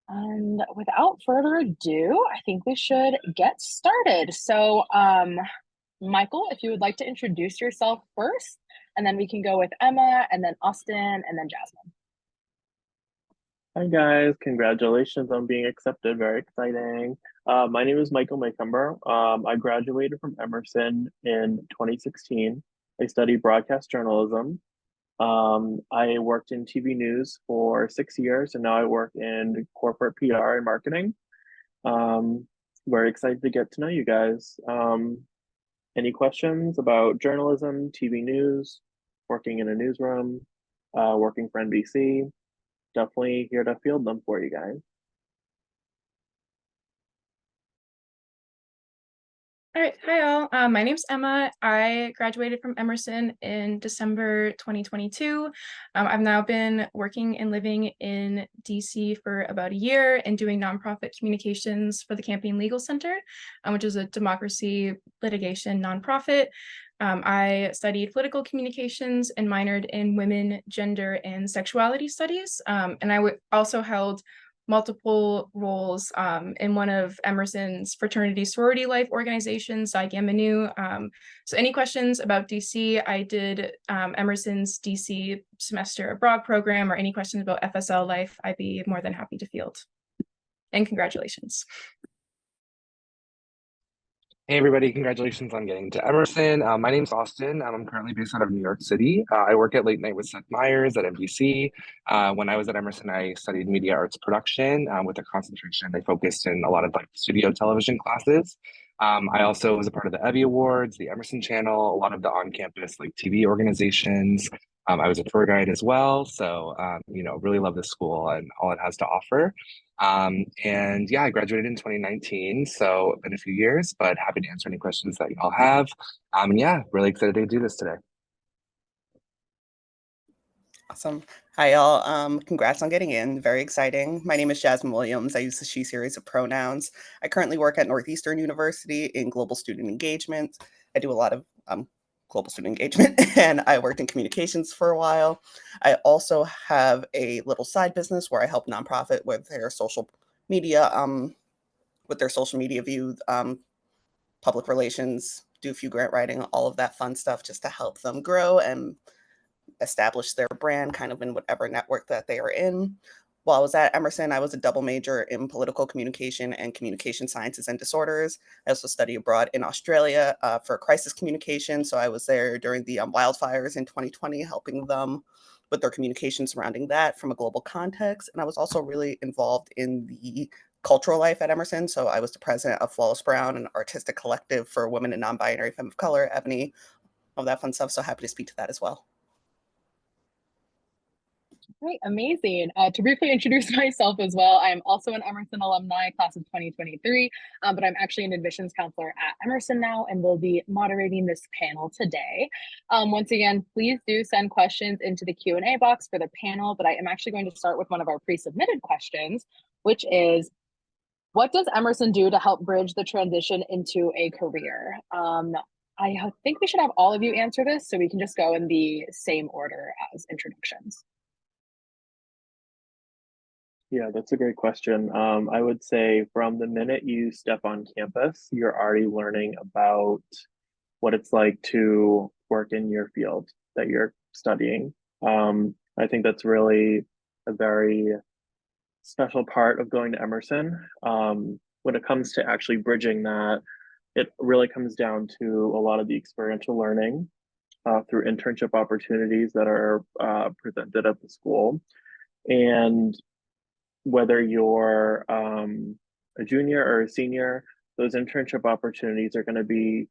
And without further ado, I think we should get started. Michael, if you would like to introduce yourself first, and then we can go with Emma, and then Austin, and then Jasmine. Hi guys, congratulations on being accepted. Very exciting. My name is Michael Macomber. I graduated from Emerson in 2016. I studied broadcast journalism. I worked in TV news for 6 years, and now I work in corporate PR and marketing. Um, very excited to get to know you guys. Any questions about journalism, TV news, working in a newsroom, working for NBC? Definitely here to field them for you guys. All right. Hi, all. My name's Emma. I graduated from Emerson in December 2022. I've now been working and living in DC for about a year and doing nonprofit communications for the Campaign Legal Center, which is a democracy litigation nonprofit. I studied political communications and minored in women, gender, and sexuality studies. And I also held multiple roles in one of Emerson's fraternity sorority life organizations, Psi Gamma Nu. So any questions about DC, I did Emerson's DC semester abroad program, or any questions about FSL life, I'd be more than happy to field. And congratulations. Hey everybody, congratulations on getting to Emerson. My name's Austin. I'm currently based out of New York City. I work at Late Night with Seth Meyers at NBC. When I was at Emerson, I studied media arts production with a concentration. I focused in a lot of like studio television classes. I also was a part of the Evie Awards, the Emerson Channel, a lot of the on-campus like TV organizations. I was a tour guide as well. So, really love this school and all it has to offer. And yeah, I graduated in 2019, so it's been a few years, but happy to answer any questions that y'all have. And yeah, really excited to do this today. Awesome. Hi, y'all. Congrats on getting in. Very exciting. My name is Jasmine Williams. I use the she series of pronouns. I currently work at Northeastern University in global student engagement. I do a lot of global student engagement, and I worked in communications for a while. I also have a little side business where I help nonprofit with their social media, view, public relations, do a few grant writing, all of that fun stuff just to help them grow and establish their brand kind of in whatever network that they are in. While I was at Emerson, I was a double major in political communication and communication sciences and disorders. I also studied abroad in Australia for crisis communication. So I was there during the wildfires in 2020, helping them with their communication surrounding that from a global context. And I was also really involved in the cultural life at Emerson. So I was the president of Flawless Brown, an artistic collective for women and non-binary femme of color, Ebony, all that fun stuff. So happy to speak to that as well. Great, amazing. To briefly introduce myself as well, I'm also an Emerson alumni, class of 2023, but I'm actually an admissions counselor at Emerson now and will be moderating this panel today. Once again, please do send questions into the Q&A box for the panel, but I am actually going to start with one of our pre-submitted questions, which is, what does Emerson do to help bridge the transition into a career? I think we should have all of you answer this, so we can just go in the same order as introductions. Yeah, that's a great question. I would say from the minute you step on campus, you're already learning about what it's like to work in your field that you're studying. I think that's really a very special part of going to Emerson. When it comes to actually bridging that, it really comes down to a lot of the experiential learning through internship opportunities that are presented at the school. And whether you're a junior or a senior, those internship opportunities are going to be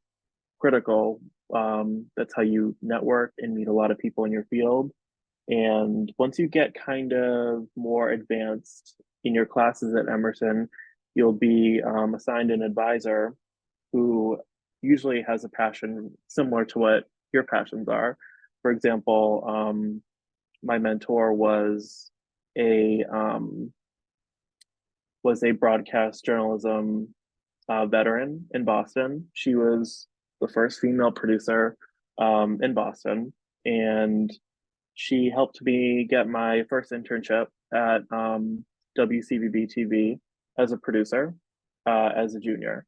critical. That's how you network and meet a lot of people in your field. And once you get kind of more advanced in your classes at Emerson, you'll be assigned an advisor who usually has a passion similar to what your passions are. For example, my mentor a um, was a broadcast journalism veteran in Boston. She was the first female producer in Boston, and she helped me get my first internship at WCVB TV as a producer, as a junior.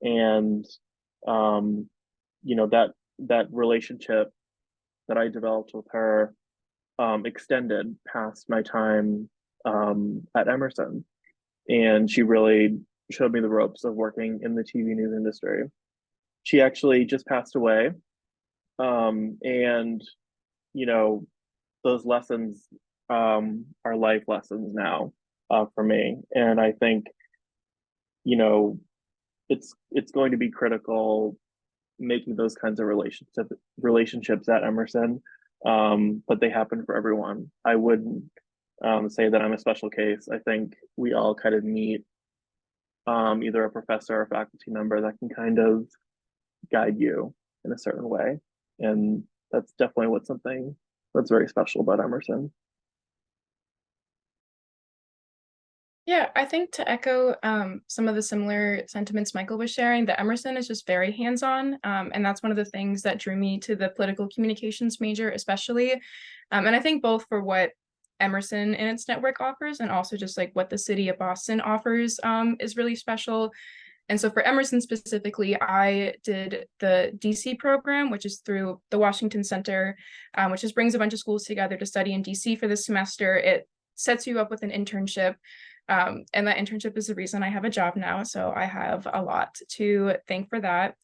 And you know, that relationship that I developed with her extended past my time at Emerson. And she really showed me the ropes of working in the TV news industry. She actually just passed away. And, you know, those lessons are life lessons now for me. And I think, you know, it's going to be critical making those kinds of relationships at Emerson. But they happen for everyone. I wouldn't say that I'm a special case. I think we all kind of meet either a professor or faculty member that can kind of guide you in a certain way. And that's definitely what's something that's very special about Emerson. Yeah, I think to echo some of the similar sentiments Michael was sharing, that Emerson is just very hands-on. And that's one of the things that drew me to the political communications major, especially. And I think both for what Emerson and its network offers, and also just like what the city of Boston offers is really special. And so for Emerson specifically, I did the DC program, which is through the Washington Center, which just brings a bunch of schools together to study in DC for the semester. It sets you up with an internship. And that internship is the reason I have a job now. So I have a lot to thank for that.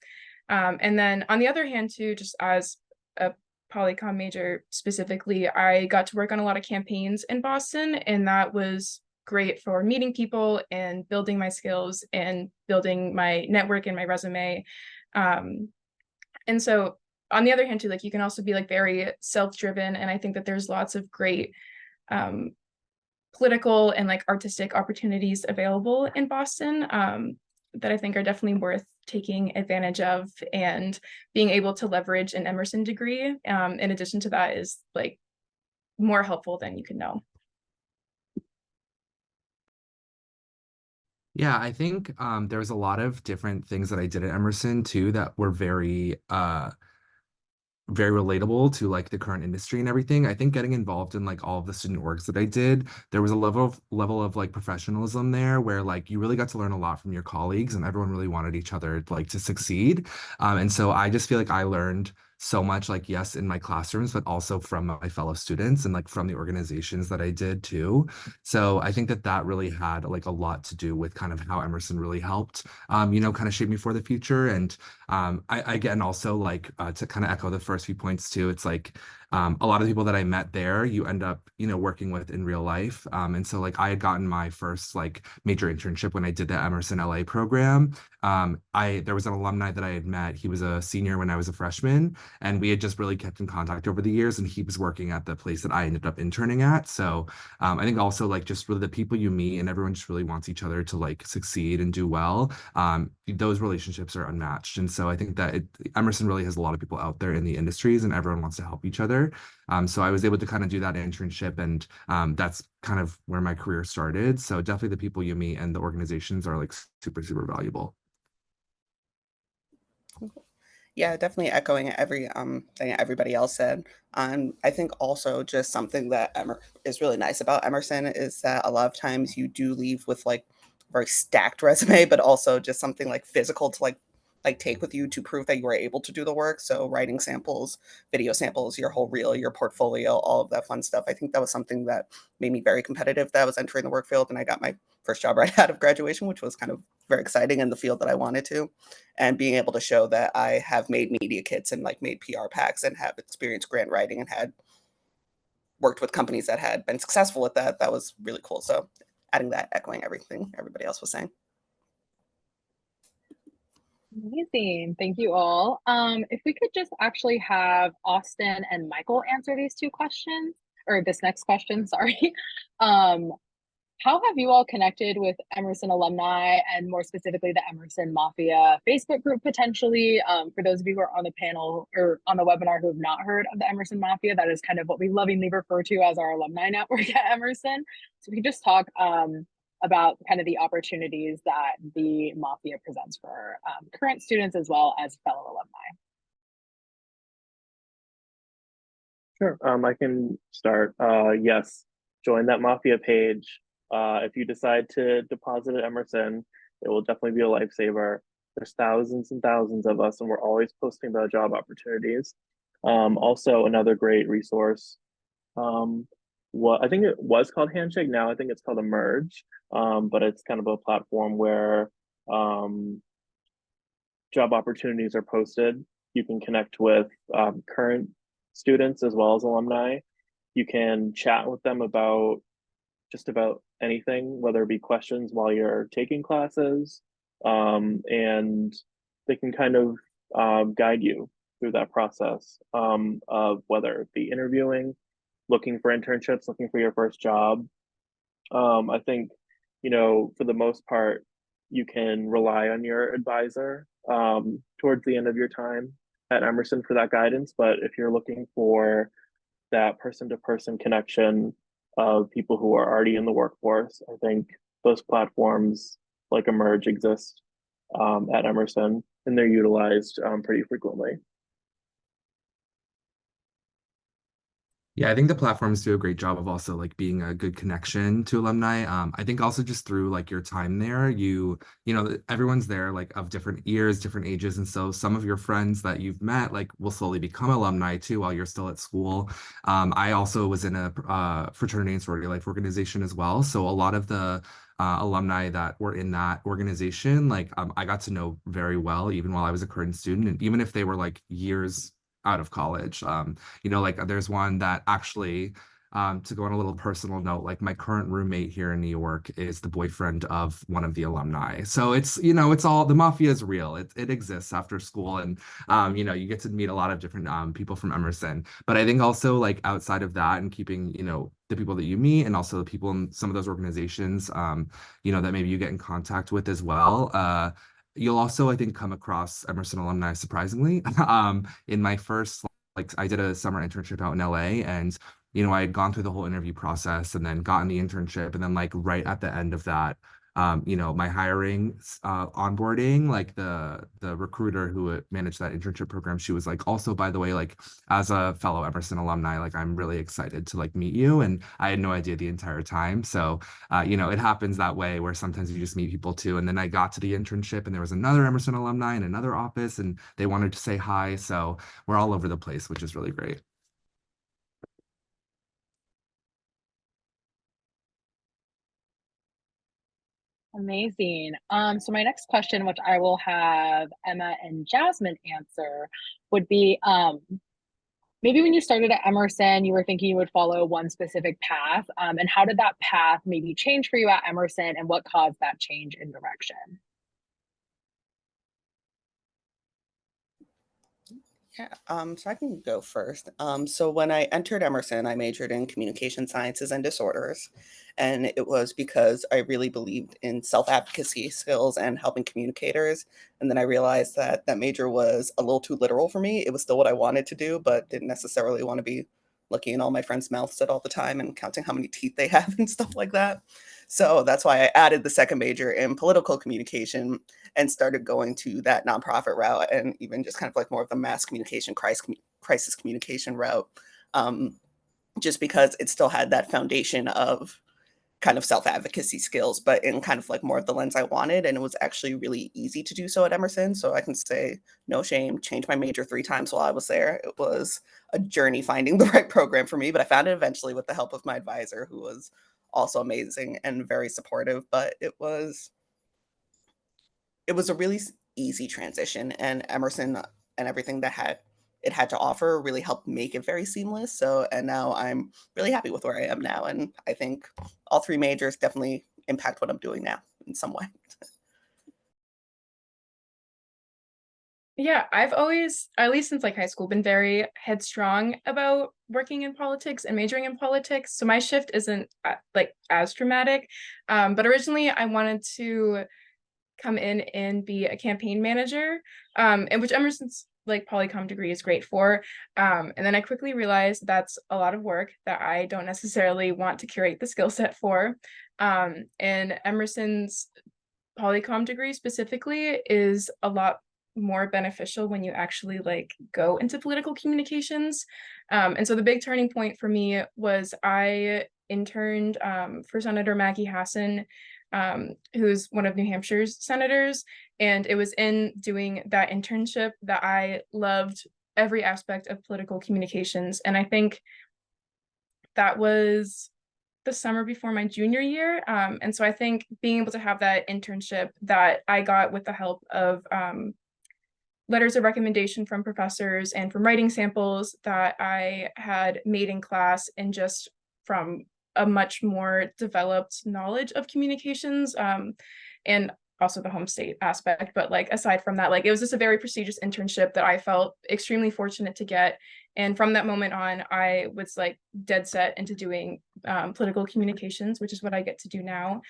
And then on the other hand, too, just as a polycom major specifically, I got to work on a lot of campaigns in Boston, and that was great for meeting people and building my skills and building my network and my resume. And so on the other hand, too, like you can also be like very self-driven. And I think that there's lots of great political and like artistic opportunities available in Boston that I think are definitely worth taking advantage of, and being able to leverage an Emerson degree in addition to that is like more helpful than you can know. Yeah, I think there was a lot of different things that I did at Emerson too that were very relatable to like the current industry and everything. I think getting involved in like all of the student orgs that I did, there was a level of like professionalism there where like you really got to learn a lot from your colleagues, and everyone really wanted each other like to succeed. And so I just feel like I learned so much, like, yes, in my classrooms, but also from my fellow students and like from the organizations that I did too. So I think that that really had like a lot to do with kind of how Emerson really helped, you know, kind of shape me for the future. And I again also like to kind of echo the first few points too. It's like a lot of people that I met there, you end up, you know, working with in real life. And so like I had gotten my first like major internship when I did the Emerson LA program. There was an alumni that I had met. He was a senior when I was a freshman, and we had just really kept in contact over the years. And he was working at the place that I ended up interning at. So I think also like just really the people you meet, and everyone just really wants each other to like succeed and do well. Those relationships are unmatched. And so I think that Emerson really has a lot of people out there in the industries, and everyone wants to help each other. So I was able to kind of do that internship, and that's kind of where my career started. So definitely the people you meet and the organizations are like super, super valuable. Yeah, definitely echoing every thing everybody else said. I think also just something that is really nice about Emerson is that a lot of times you do leave with like very stacked resume, but also just something like physical to like take with you to prove that you were able to do the work. So writing samples, video samples, your whole reel, your portfolio, all of that fun stuff. I think that was something that made me very competitive that I was entering the work field, and I got my first job right out of graduation, which was kind of very exciting in the field that I wanted to. And being able to show that I have made media kits and like made PR packs and have experienced grant writing and had worked with companies that had been successful with that, that was really cool. So adding that, echoing everything everybody else was saying. Amazing. Thank you all. If we could just actually have Austin and Michael answer these two questions, or this next question, sorry. How have you all connected with Emerson alumni, and more specifically the Emerson Mafia Facebook group potentially? For those of you who are on the panel or on the webinar who have not heard of the Emerson Mafia, that is kind of what we lovingly refer to as our alumni network at Emerson. So we can just talk about kind of the opportunities that the Mafia presents for current students as well as fellow alumni. Sure, I can start. Yes, join that Mafia page. If you decide to deposit at Emerson, it will definitely be a lifesaver. There's thousands and thousands of us, and we're always posting about job opportunities. Also, another great resource. What I think it was called Handshake. Now I think it's called Emerge. But it's kind of a platform where job opportunities are posted. You can connect with current students as well as alumni. You can chat with them about just about anything, whether it be questions while you're taking classes, and they can kind of guide you through that process of whether it be interviewing, looking for internships, looking for your first job. I think, for the most part, you can rely on your advisor towards the end of your time at Emerson for that guidance. But if you're looking for that person to person connection of people who are already in the workforce, I think those platforms like Emerge exist at Emerson, and they're utilized pretty frequently. Yeah, I think the platforms do a great job of also like being a good connection to alumni. I think also just through like your time there, everyone's there like of different years, different ages. And so some of your friends that you've met like will slowly become alumni too while you're still at school. I also was in a fraternity and sorority life organization as well. So a lot of the alumni that were in that organization, like I got to know very well, even while I was a current student, and even if they were like years out of college. Like there's one that actually, to go on a little personal note, like my current roommate here in New York is the boyfriend of one of the alumni. So it's all, the mafia is real. It exists after school, and you get to meet a lot of different people from Emerson. But I think also like outside of that and keeping, the people that you meet and also the people in some of those organizations, that maybe you get in contact with as well. You'll also, I think, come across Emerson alumni surprisingly. In my first, like, I did a summer internship out in LA, and I had gone through the whole interview process and then gotten the internship, and then like right at the end of that, my hiring, onboarding, like the recruiter who had managed that internship program, she was like, also, by the way, like as a fellow Emerson alumni, like I'm really excited to like meet you, and I had no idea the entire time. So it happens that way where sometimes you just meet people too. And then I got to the internship and there was another Emerson alumni in another office and they wanted to say hi. So we're all over the place, which is really great. Amazing. So my next question, which I will have Emma and Jasmine answer, would be maybe when you started at Emerson, you were thinking you would follow one specific path. And how did that path maybe change for you at Emerson, and what caused that change in direction? Yeah, so I can go first. So when I entered Emerson, I majored in communication sciences and disorders. And it was because I really believed in self-advocacy skills and helping communicators. And then I realized that that major was a little too literal for me. It was still what I wanted to do, but didn't necessarily want to be looking in all my friends' mouths at all the time and counting how many teeth they have and stuff like that. So that's why I added the second major in political communication and started going to that nonprofit route and even just kind of like more of the mass communication crisis communication route, just because it still had that foundation of kind of self-advocacy skills, but in kind of like more of the lens I wanted. And it was actually really easy to do so at Emerson. So I can say no shame, changed my major 3 times while I was there. It was a journey finding the right program for me, but I found it eventually with the help of my advisor, who was also amazing and very supportive. But it was a really easy transition, and Emerson and everything that it had to offer really helped make it very seamless. So, and now I'm really happy with where I am now, and I think all 3 majors definitely impact what I'm doing now in some way. Yeah, I've always, at least since like high school, been very headstrong about working in politics and majoring in politics. So my shift isn't like as dramatic. But originally I wanted to come in and be a campaign manager, and which Emerson's like polycom degree is great for. And then I quickly realized that's a lot of work that I don't necessarily want to curate the skill set for. And Emerson's polycom degree specifically is a lot more beneficial when you actually like go into political communications. And so the big turning point for me was I interned for Senator Maggie Hassan, who's one of New Hampshire's senators. And it was in doing that internship that I loved every aspect of political communications. And I think that was the summer before my junior year. And so I think being able to have that internship that I got with the help of letters of recommendation from professors and from writing samples that I had made in class, and just from a much more developed knowledge of communications, and also the home state aspect. But like, aside from that, like, it was just a very prestigious internship that I felt extremely fortunate to get. And from that moment on, I was like dead set into doing political communications, which is what I get to do now.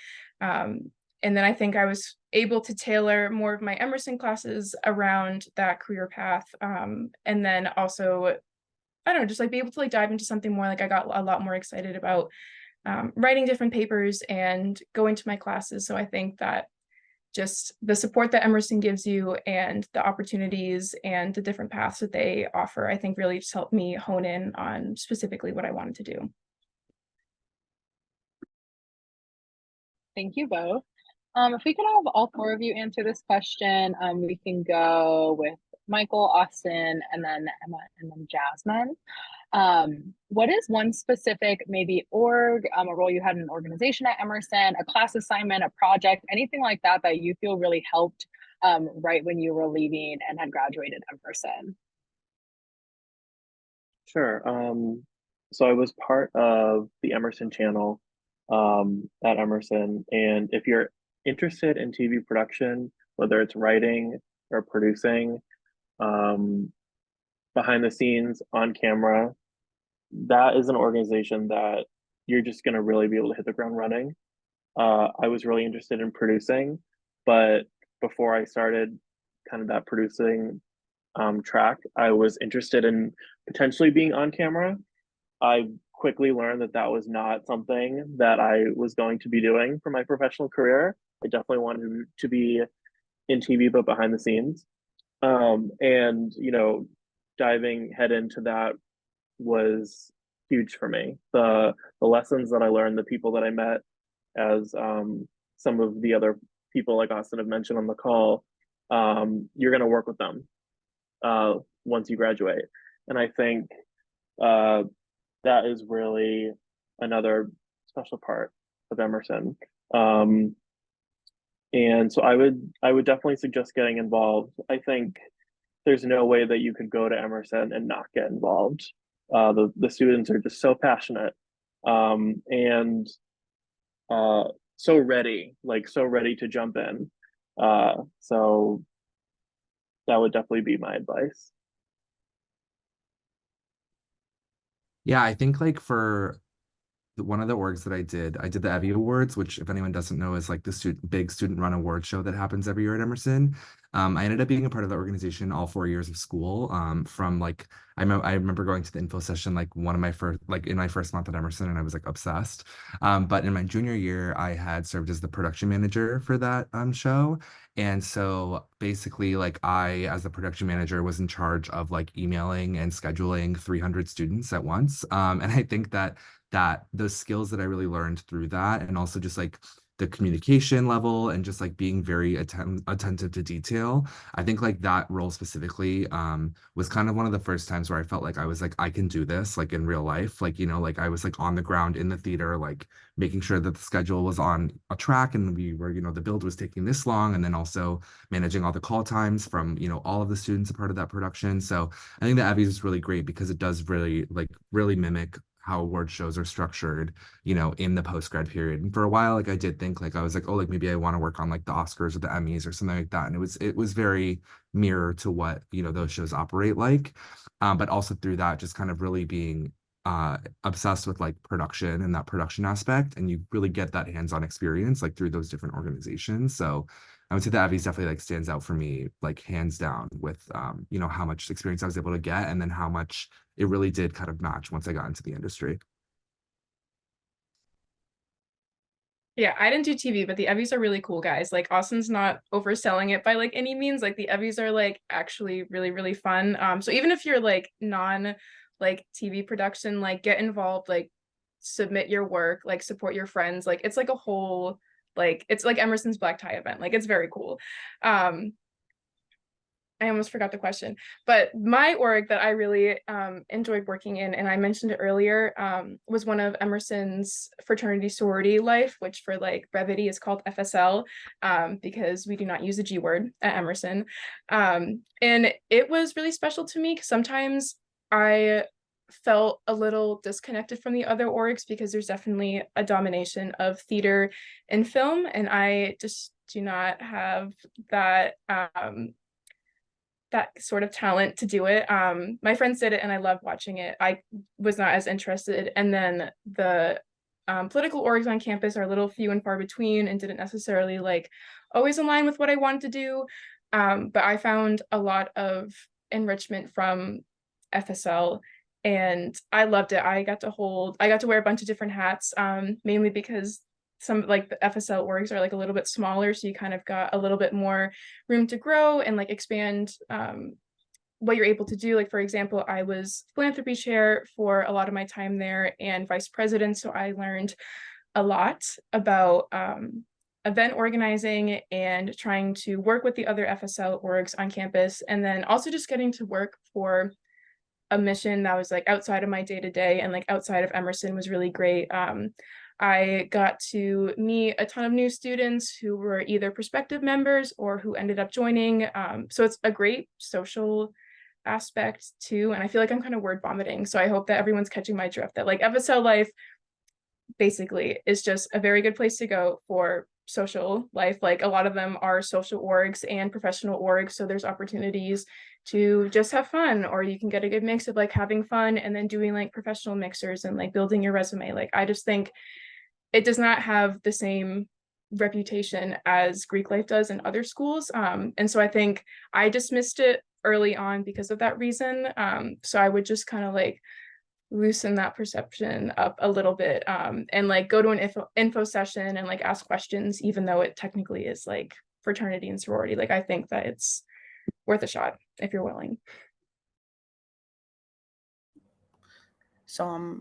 And then I think I was able to tailor more of my Emerson classes around that career path. And then also, I don't know, just like be able to like dive into something more. Like, I got a lot more excited about writing different papers and going to my classes. So I think that just the support that Emerson gives you and the opportunities and the different paths that they offer, I think really just helped me hone in on specifically what I wanted to do. Thank you both. If we could have all four of you answer this question, we can go with Michael, Austin, and then Emma, and then Jasmine. What is one specific maybe org, a role you had in an organization at Emerson, a class assignment, a project, anything like that that you feel really helped right when you were leaving and had graduated Emerson? Sure. So I was part of the Emerson channel at Emerson, and if you're interested in TV production, whether it's writing or producing, behind the scenes, on camera, that is an organization that you're just going to really be able to hit the ground running. I was really interested in producing, but before I started kind of that producing track, I was interested in potentially being on camera. I quickly learned that that was not something that I was going to be doing for my professional career. I definitely wanted to be in TV, but behind the scenes. And, you know, diving head into that was huge for me. The lessons that I learned, the people that I met, as some of the other people like Austin have mentioned on the call, you're going to work with them once you graduate. And I think that is really another special part of Emerson. And so I would definitely suggest getting involved. I think there's no way that you could go to Emerson and not get involved. The students are just so passionate and so ready to jump in. So that would definitely be my advice. Yeah, I think like for one of the orgs that I did the Evie Awards, which if anyone doesn't know is like the big student run award show that happens every year at Emerson. I ended up being a part of the organization all 4 years of school. From like I remember going to the info session like in my first month at Emerson, and I was like obsessed. But in my junior year, I had served as the production manager for that show. And so basically, like I, as the production manager, was in charge of like emailing and scheduling 300 students at once. And I think that those skills that I really learned through that, and also just like the communication level and just like being very attentive to detail, I think like that role specifically was kind of one of the first times where I felt like I was like, I can do this like in real life. Like, you know, like I was like on the ground in the theater, like making sure that the schedule was on a track, and we were, you know, the build was taking this long, and then also managing all the call times from, you know, all of the students a part of that production. So I think the Evie's is really great because it does really mimic how award shows are structured, you know, in the post-grad period. And for a while, like I did think like I was like, oh, like maybe I want to work on like the Oscars or the Emmys or something like that. And it was very mirror to what, you know, those shows operate like. But also through that, just kind of really being obsessed with like production and that production aspect. And you really get that hands-on experience like through those different organizations. So I would say the Evie's definitely like stands out for me, like hands down, with you know, how much experience I was able to get, and then how much it really did kind of match once I got into the industry. Yeah, I didn't do TV, but the Evie's are really cool, guys. Like, Austin's not overselling it by like any means. Like, the Evie's are like actually really, really fun. So even if you're like non like TV production, like get involved, like submit your work, like support your friends. Like it's like a whole, like it's like Emerson's black tie event. Like it's very cool. I almost forgot the question, but my org that I really enjoyed working in, and I mentioned it earlier, was one of Emerson's fraternity sorority life, which for like brevity is called FSL, because we do not use the G word at Emerson. And it was really special to me because sometimes I felt a little disconnected from the other orgs because there's definitely a domination of theater and film, and I just do not have that that sort of talent to do it. My friends did it and I loved watching it. I was not as interested. And then the political orgs on campus are a little few and far between and didn't necessarily like always align with what I wanted to do. But I found a lot of enrichment from FSL and I loved it. I got to wear a bunch of different hats, mainly because some like the FSL orgs are like a little bit smaller, so you kind of got a little bit more room to grow and like expand what you're able to do. Like for example, I was philanthropy chair for a lot of my time there and vice president, so I learned a lot about event organizing and trying to work with the other FSL orgs on campus, and then also just getting to work for a mission that was like outside of my day-to-day and like outside of Emerson was really great. I got to meet a ton of new students who were either prospective members or who ended up joining. So it's a great social aspect too. And I feel like I'm kind of word vomiting. So I hope that everyone's catching my drift, that like FSL life basically is just a very good place to go for social life. Like a lot of them are social orgs and professional orgs. So there's opportunities to just have fun, or you can get a good mix of like having fun and then doing like professional mixers and like building your resume. Like I just think it does not have the same reputation as Greek life does in other schools. And so I think I dismissed it early on because of that reason. So I would just kind of like loosen that perception up a little bit, and like go to an info session and like ask questions, even though it technically is like fraternity and sorority. Like I think that it's worth a shot if you're willing. So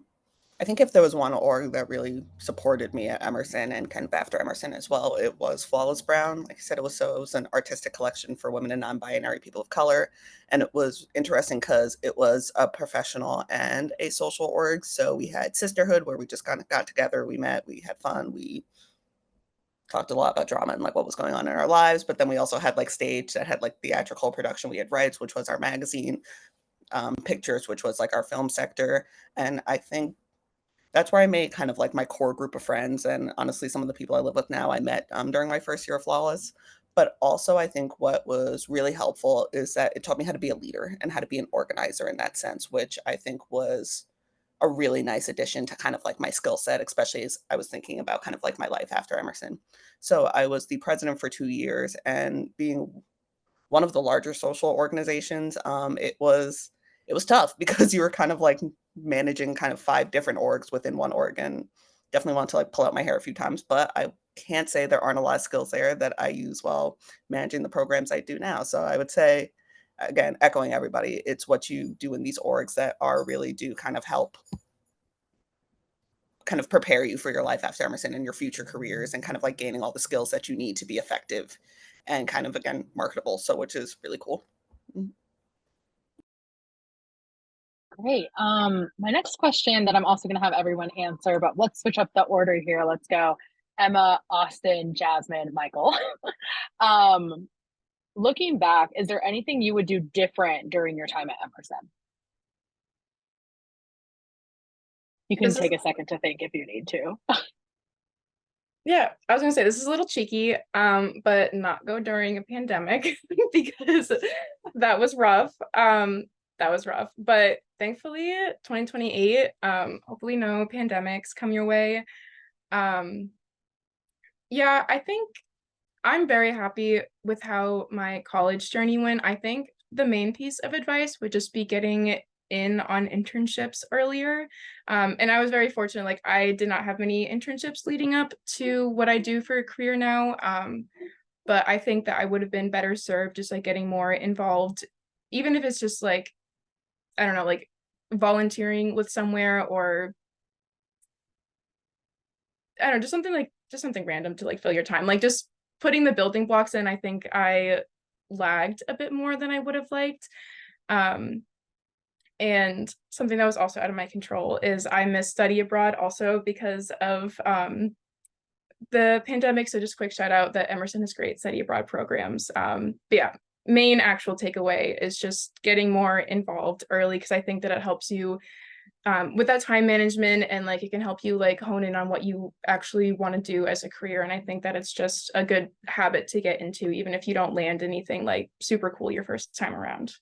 I think if there was one org that really supported me at Emerson and kind of after Emerson as well, it was Flawless Brown. Like I said, it was an artistic collection for women and non-binary people of color. And it was interesting because it was a professional and a social org. So we had sisterhood where we just kind of got together, we met, we had fun, we talked a lot about drama and like what was going on in our lives. But then we also had like stage that had like theatrical production. We had Rights, which was our magazine, Pictures, which was like our film sector. And I think that's where I made kind of like my core group of friends. And honestly, some of the people I live with now I met during my first year of Flawless. But also, I think what was really helpful is that it taught me how to be a leader and how to be an organizer in that sense, which I think was a really nice addition to kind of like my skill set, especially as I was thinking about kind of like my life after Emerson. So I was the president for 2 years, and being one of the larger social organizations, it was tough because you were kind of like managing kind of 5 different orgs within one org, and definitely want to like pull out my hair a few times, but I can't say there aren't a lot of skills there that I use while managing the programs I do now. So I would say, again, echoing everybody, it's what you do in these orgs that are really do kind of help kind of prepare you for your life after Emerson and your future careers, and kind of like gaining all the skills that you need to be effective and kind of, again, marketable. So, which is really cool. Great. My next question that I'm also going to have everyone answer, but let's switch up the order here. Let's go Emma, Austin, Jasmine, Michael. Looking back, is there anything you would do different during your time at Emerson? You can take a second to think if you need to. Yeah, I was gonna say this is a little cheeky, but not go during a pandemic because that was rough. That was rough, but thankfully 2028, hopefully no pandemics come your way. Yeah, I think I'm very happy with how my college journey went. I think the main piece of advice would just be getting in on internships earlier. And I was very fortunate, like I did not have many internships leading up to what I do for a career now. But I think that I would have been better served just like getting more involved, even if it's just like, I don't know, like volunteering with somewhere or I don't know, just something random to like fill your time. Like just putting the building blocks in, I think I lagged a bit more than I would have liked. And something that was also out of my control is I missed study abroad also because of the pandemic. So just quick shout out that Emerson has great study abroad programs. But yeah, main actual takeaway is just getting more involved early, because I think that it helps you with that time management, and like it can help you like hone in on what you actually want to do as a career. And I think that it's just a good habit to get into, even if you don't land anything like super cool your first time around.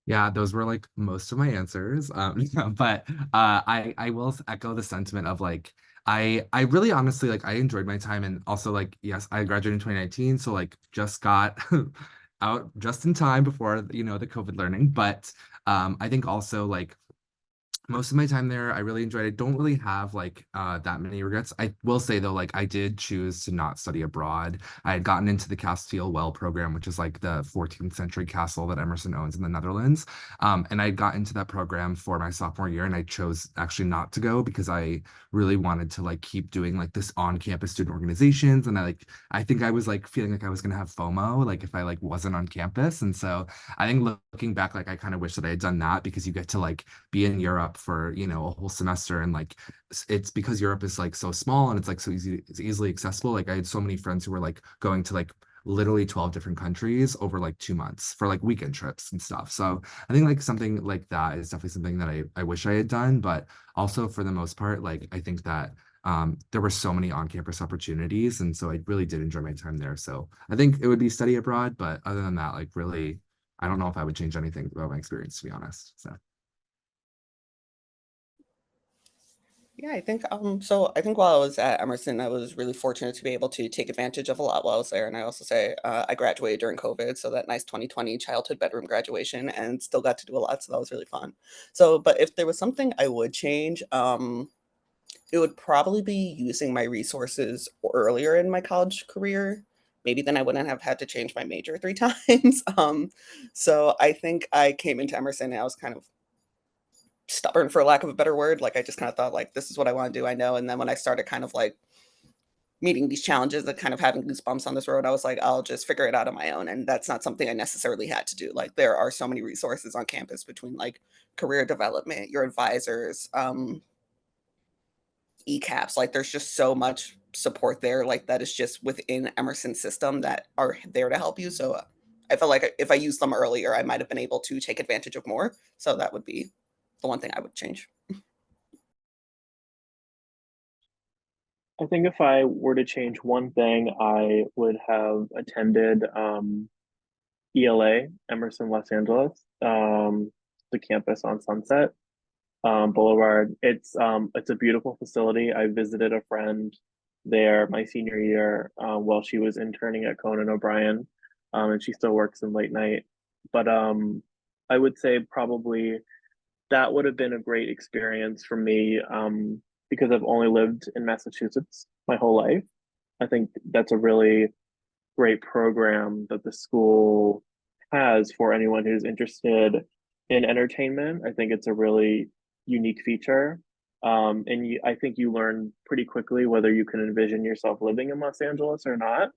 Yeah, those were like most of my answers. But I will echo the sentiment of like I really honestly like I enjoyed my time, and also like yes, I graduated in 2019, so like just got out just in time before the COVID learning. But I think also like most of my time there, I really enjoyed it. Don't really have like that many regrets. I will say though, like I did choose to not study abroad. I had gotten into the Castile Well program, which is like the 14th century castle that Emerson owns in the Netherlands. And I got into that program for my sophomore year, and I chose actually not to go because I really wanted to like keep doing like this on-campus student organizations. And I think I was like feeling like I was gonna have FOMO, like if I like wasn't on campus. And so I think looking back, like I kind of wish that I had done that, because you get to like be in Europe for a whole semester, and like it's because Europe is like so small and it's like so easy, it's easily accessible. Like I had so many friends who were like going to like literally 12 different countries over like 2 months for like weekend trips and stuff. So I think like something like that is definitely something that I wish I had done. But also for the most part, like I think that there were so many on-campus opportunities, and so I really did enjoy my time there. So I think it would be study abroad, but other than that, like really I don't know if I would change anything about my experience, to be honest. So Yeah, I think so I think while I was at Emerson, I was really fortunate to be able to take advantage of a lot while I was there. And I also say I graduated during COVID, so that nice 2020 childhood bedroom graduation, and still got to do a lot. So that was really fun. So, but if there was something I would change, it would probably be using my resources earlier in my college career. Maybe then I wouldn't have had to change my major 3 times. So I think I came into Emerson and I was kind of stubborn, for lack of a better word. Like I just kind of thought like this is what I want to do, I know. And then when I started kind of like meeting these challenges and kind of having these bumps on this road, I was like, I'll just figure it out on my own. And that's not something I necessarily had to do. Like there are so many resources on campus between like career development, your advisors, ECAPs. Like there's just so much support there, like that is just within Emerson's system that are there to help you. So I felt like if I used them earlier, I might have been able to take advantage of more. So that would be the one thing I would change. I think if I were to change one thing, I would have attended ELA, Emerson Los Angeles, the campus on Sunset Boulevard. It's a beautiful facility. I visited a friend there my senior year while she was interning at Conan O'Brien, and she still works in late night. But I would say probably that would have been a great experience for me because I've only lived in Massachusetts my whole life. I think that's a really great program that the school has for anyone who's interested in entertainment. I think it's a really unique feature. I think you learn pretty quickly whether you can envision yourself living in Los Angeles or not.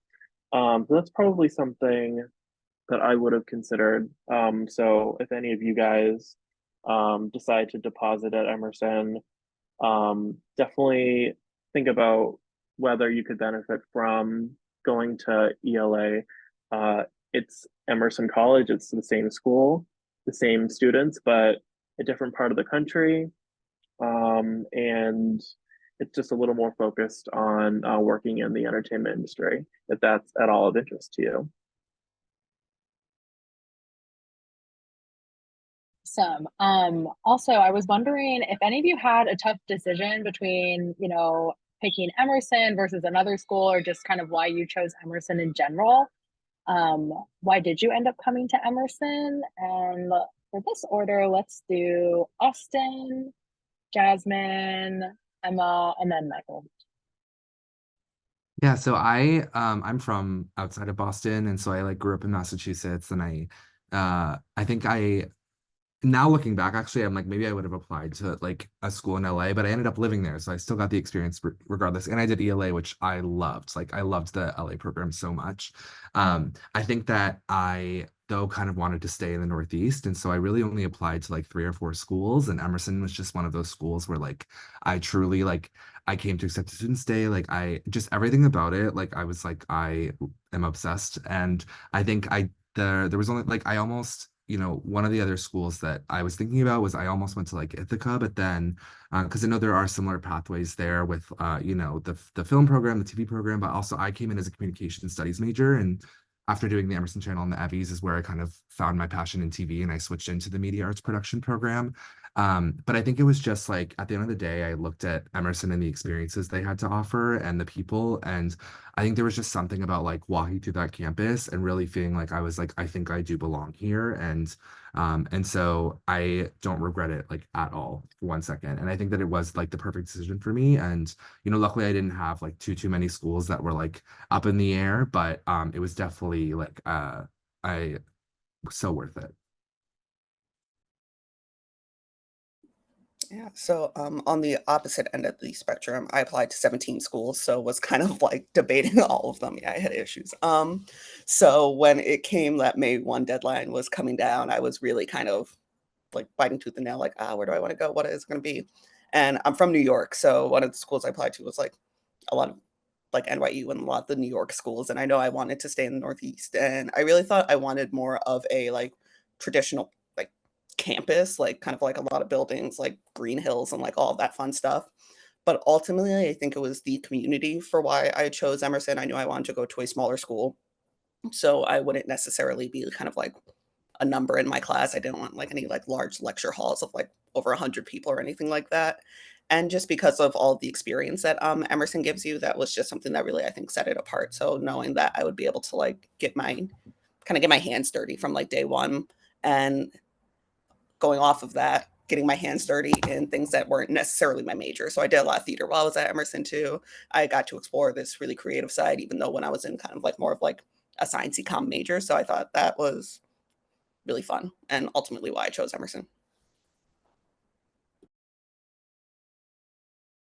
So that's probably something that I would have considered. So if any of you guys decide to deposit at Emerson, definitely think about whether you could benefit from going to ELA. It's Emerson College, it's the same school, the same students, but a different part of the country. And it's just a little more focused on working in the entertainment industry, if that's at all of interest to you. Awesome. Also, I was wondering if any of you had a tough decision between, picking Emerson versus another school, or just kind of why you chose Emerson in general. Why did you end up coming to Emerson? And for this order, let's do Austin, Jasmine, Emma, and then Michael. yeah, so I'm from outside of Boston, and so I like grew up in Massachusetts, and I think now looking back, actually, I'm like, maybe I would have applied to like a school in LA, but I ended up living there. So I still got the experience regardless. And I did ELA, which I loved. Like I loved the LA program so much. I think that I though kind of wanted to stay in the Northeast. And so I really only applied to like 3 or 4 schools. And Emerson was just one of those schools where like I truly like I came to accept a student stay. Like I just everything about it, like I was like, I am obsessed. And I think there was only like I almost one of the other schools that I was thinking about was I almost went to like Ithaca, but then because I know there are similar pathways there with the film program, the TV program, but also I came in as a communication studies major, and after doing the Emerson channel and the Evvies is where I kind of found my passion in TV and I switched into the media arts production program. But I think it was just like at the end of the day, I looked at Emerson and the experiences they had to offer and the people. And I think there was just something about like walking through that campus and really feeling like I was like, I think I do belong here. And so I don't regret it like at all for 1 second. And I think that it was like the perfect decision for me. And, luckily I didn't have like too many schools that were like up in the air, but it was definitely like I so worth it. Yeah, so on the opposite end of the spectrum, I applied to 17 schools, so was kind of like debating all of them. Yeah, I had issues. So when it came that May 1 deadline was coming down, I was really kind of like biting tooth and nail, like, where do I want to go? What is it going to be? And I'm from New York, so one of the schools I applied to was like a lot of like NYU and a lot of the New York schools. And I know I wanted to stay in the Northeast, and I really thought I wanted more of a like traditional like campus, like kind of like a lot of buildings, like Green Hills and like all of that fun stuff. But ultimately, I think it was the community for why I chose Emerson. I knew I wanted to go to a smaller school, so I wouldn't necessarily be kind of like a number in my class. I didn't want like any like large lecture halls of like over 100 people or anything like that. And just because of all the experience that Emerson gives you, that was just something that really I think set it apart. So knowing that I would be able to like get my hands dirty from like day one, and going off of that, getting my hands dirty in things that weren't necessarily my major. So I did a lot of theater while I was at Emerson too. I got to explore this really creative side, even though when I was in kind of like more of like a sciencey comm major. So I thought that was really fun, and ultimately why I chose Emerson.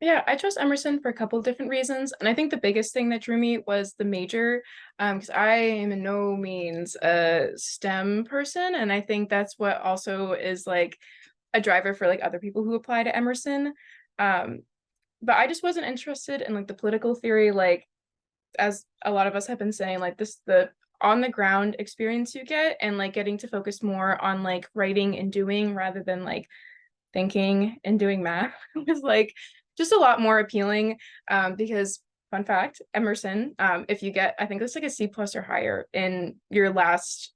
Yeah, I chose Emerson for a couple of different reasons. And I think the biggest thing that drew me was the major, because I am in no means a STEM person. And I think that's what also is like a driver for like other people who apply to Emerson. But I just wasn't interested in like the political theory, like as a lot of us have been saying, like the on the ground experience you get, and like getting to focus more on like writing and doing rather than like thinking and doing math was like just a lot more appealing. Because fun fact, Emerson, if you get, I think it's like a C plus or higher in your last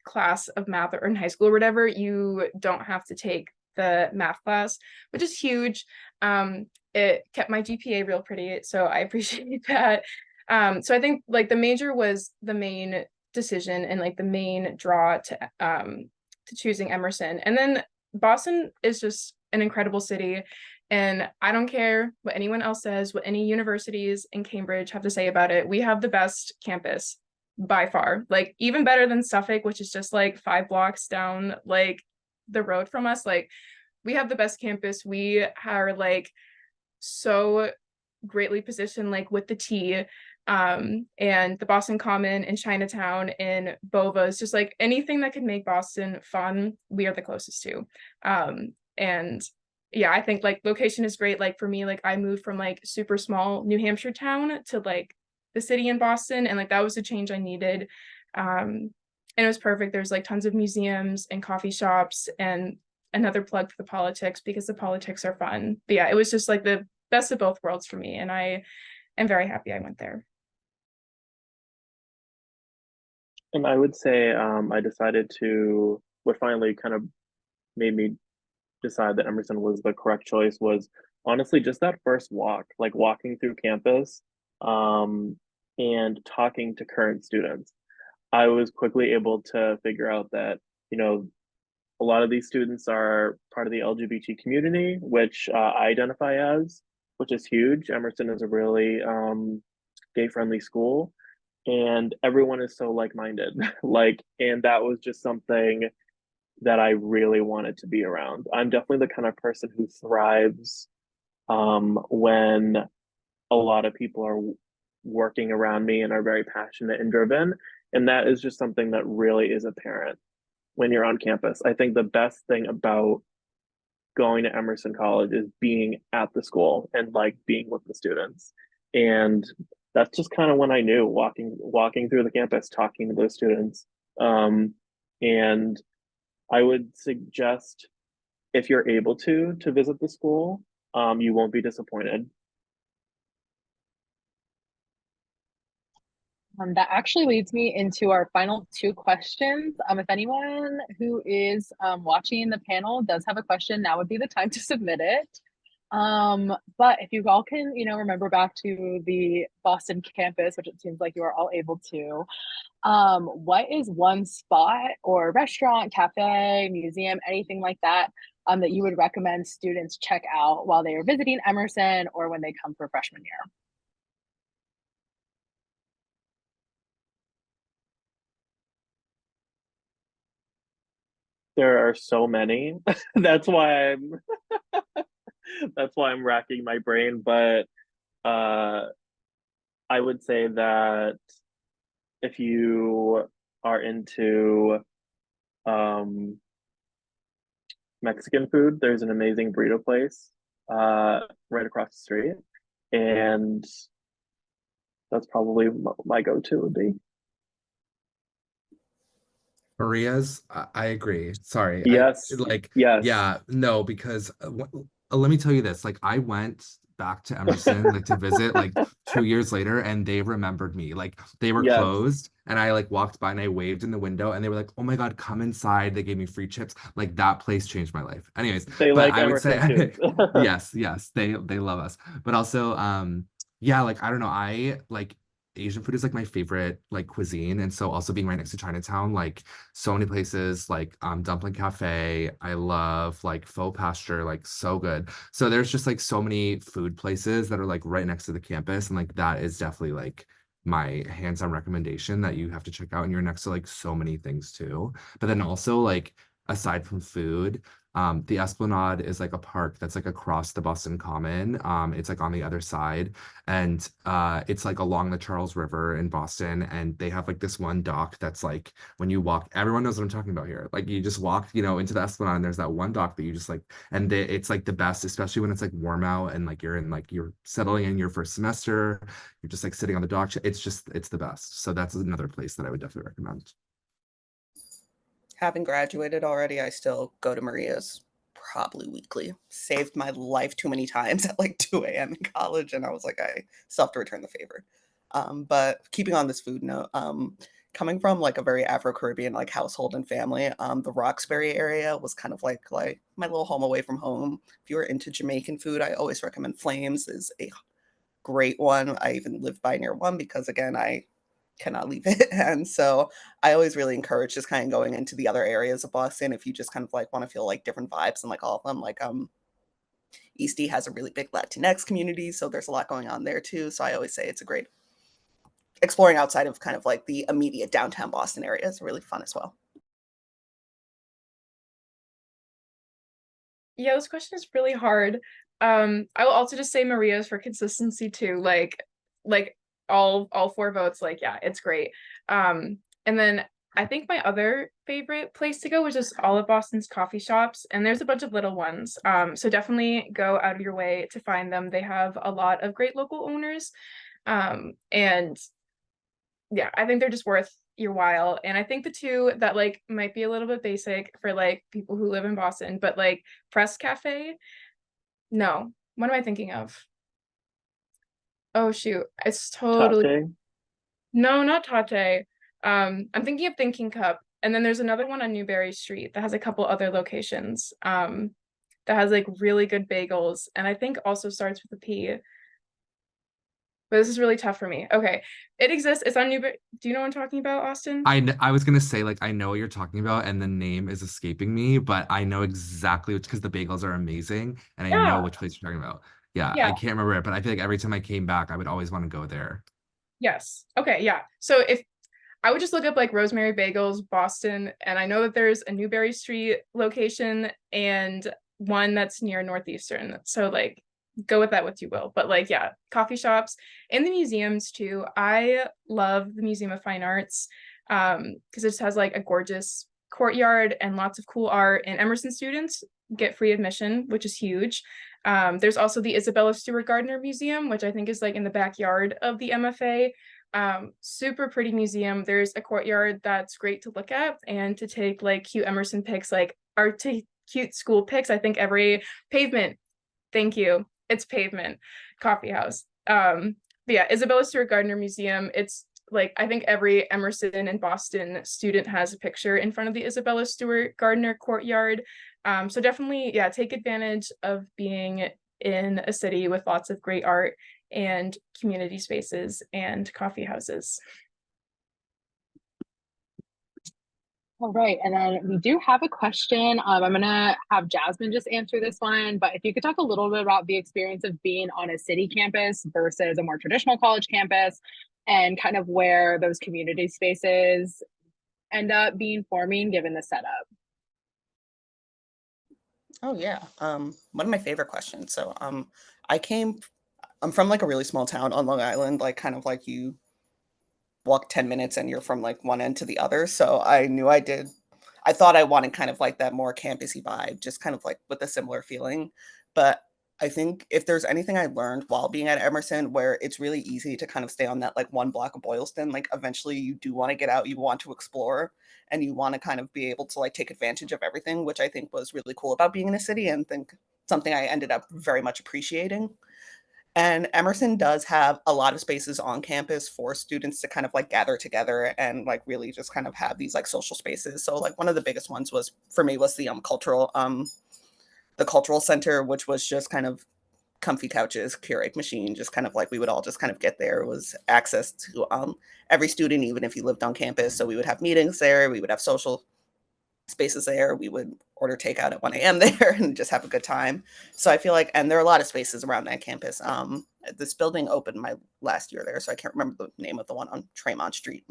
class of math or in high school or whatever, you don't have to take the math class, which is huge. It kept my GPA real pretty, so I appreciate that. So I think like the major was the main decision and like the main draw to choosing Emerson. And then Boston is just an incredible city. And I don't care what anyone else says, what any universities in Cambridge have to say about it. We have the best campus by far, like even better than Suffolk, which is just like 5 blocks down like the road from us. Like we have the best campus. We are like so greatly positioned like with the T, and the Boston Common and Chinatown and Bova's, just like anything that could make Boston fun, we are the closest to. And yeah, I think like location is great. Like for me, like I moved from like super small New Hampshire town to like the city in Boston, and like that was a change I needed. And it was perfect. There's like tons of museums and coffee shops, and another plug for the politics because the politics are fun. But yeah, it was just like the best of both worlds for me, and I am very happy I went there. And I would say I decided to, what finally kind of made me decide that Emerson was the correct choice was honestly just that first walk, like walking through campus and talking to current students. I was quickly able to figure out that, a lot of these students are part of the LGBT community, which I identify as, which is huge. Emerson is a really gay friendly school, and everyone is so like minded. Like, and that was just something that I really wanted to be around. I'm definitely the kind of person who thrives when a lot of people are working around me and are very passionate and driven. And that is just something that really is apparent when you're on campus. I think the best thing about going to Emerson College is being at the school and like being with the students. And that's just kind of when I knew walking through the campus, talking to those students. And I would suggest if you're able to visit the school, you won't be disappointed. That actually leads me into our final two questions. If anyone who is watching the panel does have a question, now would be the time to submit it. But if you all can, remember back to the Boston campus, which it seems like you are all able to, what is one spot or restaurant, cafe, museum, anything like that, that you would recommend students check out while they are visiting Emerson or when they come for freshman year? There are so many. That's why I'm racking my brain. But I would say that if you are into Mexican food, there's an amazing burrito place right across the street, and that's probably my go-to would be. Maria's, I agree. Sorry. Yes, yes, Yeah, no, because let me tell you this. Like, I went back to Emerson, like to visit, like 2 years later, and they remembered me. Like, they were yes. closed, and I like walked by and I waved in the window, and they were like, "Oh my God, come inside." They gave me free chips. Like, that place changed my life. Anyways, They but like I would Emerson say, too. yes, they love us. But also, yeah, like I don't know, I like Asian food is like my favorite like cuisine, and so also being right next to Chinatown, like so many places like Dumpling Cafe. I love like Faux Pasture, like so good. So there's just like so many food places that are like right next to the campus, and like that is definitely like my hands-on recommendation that you have to check out. And you're next to like so many things too. But then also like aside from food, the Esplanade is like a park that's like across the Boston Common. It's like on the other side, and it's like along the Charles River in Boston, and they have like this one dock that's like when you walk, everyone knows what I'm talking about here. Like you just walk, into the Esplanade, and there's that one dock that you just like, and it's like the best, especially when it's like warm out and like you're settling in your first semester, you're just like sitting on the dock. It's the best. So that's another place that I would definitely recommend. Having graduated already, I still go to Maria's probably weekly. Saved my life too many times at like 2 a.m. in college, and I was like, I still have to return the favor. But keeping on this food note, coming from like a very Afro-Caribbean like household and family, the Roxbury area was kind of like my little home away from home. If you were into Jamaican food, I always recommend Flames is a great one. I even live by near one because again, I cannot leave it. And so I always really encourage just kind of going into the other areas of Boston if you just kind of like want to feel like different vibes and like all of them. Like East E has a really big Latinx community, so there's a lot going on there too. So I always say it's a great exploring outside of kind of like the immediate downtown Boston area is really fun as well. Yeah, this question is really hard. I will also just say Maria's for consistency too. Like all four votes, like yeah, it's great. And then I think my other favorite place to go was just all of Boston's coffee shops, and there's a bunch of little ones. So definitely go out of your way to find them. They have a lot of great local owners. And yeah, I think they're just worth your while. And I think the two that like might be a little bit basic for like people who live in Boston, but like Press Cafe, no. What am I thinking of? Oh shoot. It's totally Tate. no, not Tate. I'm thinking of Thinking Cup. And then there's another one on Newberry Street that has a couple other locations. That has like really good bagels, and I think also starts with a P. But this is really tough for me. Okay. It exists. It's on Newberry. Do you know what I'm talking about, Austin? I was gonna say like I know what you're talking about, and the name is escaping me, but I know exactly which because the bagels are amazing, and I know Yeah. which place you're talking about. Yeah, Yeah. I can't remember it, but I feel like every time I came back, I would always want to go there. Yes. Okay. Yeah. So if I would just look up like Rosemary Bagels, Boston, and I know that there's a Newberry Street location and one that's near Northeastern. So like go with that what you will. But like, yeah, coffee shops and the museums too. I love the Museum of Fine Arts because it just has like a gorgeous courtyard and lots of cool art, and Emerson students get free admission, which is huge. There's also the Isabella Stewart Gardner Museum, which I think is like in the backyard of the MFA. Super pretty museum. There's a courtyard that's great to look at and to take like cute Emerson pics, like art to cute school pics. I think every pavement, thank you, it's pavement coffee house. But yeah, Isabella Stewart Gardner Museum, it's like I think every Emerson and Boston student has a picture in front of the Isabella Stewart Gardner courtyard. So definitely, yeah, take advantage of being in a city with lots of great art and community spaces and coffee houses. All right, and then we do have a question. I'm gonna have Jasmine just answer this one, but if you could talk a little bit about the experience of being on a city campus versus a more traditional college campus, and kind of where those community spaces end up being forming given the setup. Oh yeah, one of my favorite questions. So I'm from like a really small town on Long Island, like kind of like you walk 10 minutes and you're from like one end to the other. So I thought I wanted kind of like that more campusy vibe, just kind of like with a similar feeling. But I think if there's anything I learned while being at Emerson, where it's really easy to kind of stay on that like one block of Boylston, like eventually you do want to get out, you want to explore, and you want to kind of be able to like take advantage of everything, which I think was really cool about being in a city and think something I ended up very much appreciating. And Emerson does have a lot of spaces on campus for students to kind of like gather together and like really just kind of have these like social spaces. So like one of the biggest ones was for me was the cultural center, which was just kind of comfy couches, Keurig machine, just kind of like we would all just kind of get there. It was access to every student, even if you lived on campus. So we would have meetings there, we would have social spaces there. We would order takeout at 1 a.m. there and just have a good time. So I feel like, and there are a lot of spaces around that campus. This building opened my last year there, so I can't remember the name of the one on Tremont Street.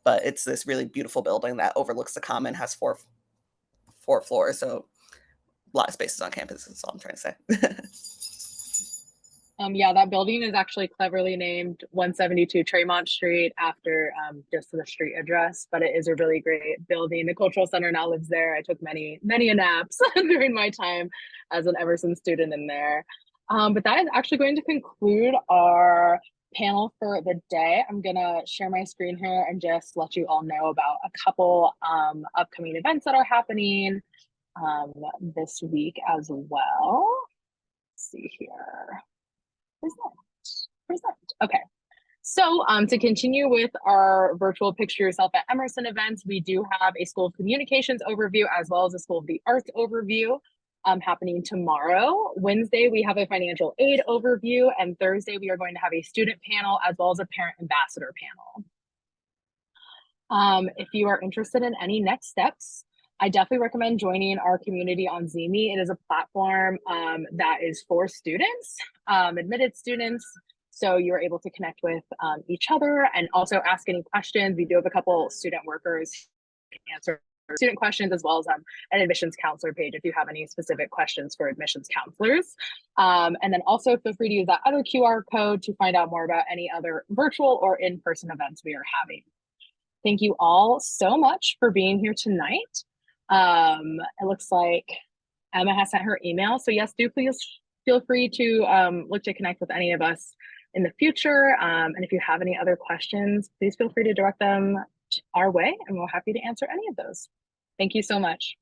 But it's this really beautiful building that overlooks the common, has four floors. So a lot of spaces on campus is all I'm trying to say. Yeah, that building is actually cleverly named 172 Tremont Street after just the street address, but it is a really great building. The cultural center now lives there. I took many a naps during my time as an Emerson student in there. But that is actually going to conclude our panel for the day. I'm gonna share my screen here and just let you all know about a couple upcoming events that are happening this week as well. Let's see here. Present. Okay. So to continue with our virtual Picture Yourself at Emerson events, we do have a School of Communications overview as well as a School of the Arts overview happening tomorrow. Wednesday, we have a financial aid overview, and Thursday, we are going to have a student panel as well as a parent ambassador panel. If you are interested in any next steps, I definitely recommend joining our community on Zeme. It is a platform that is for students, admitted students. So you're able to connect with each other and also ask any questions. We do have a couple student workers who can answer student questions, as well as an admissions counselor page if you have any specific questions for admissions counselors. And then also feel free to use that other QR code to find out more about any other virtual or in-person events we are having. Thank you all so much for being here tonight. It looks like Emma has sent her email. So yes, do please feel free to look to connect with any of us in the future. And if you have any other questions, please feel free to direct them our way and we're happy to answer any of those. Thank you so much.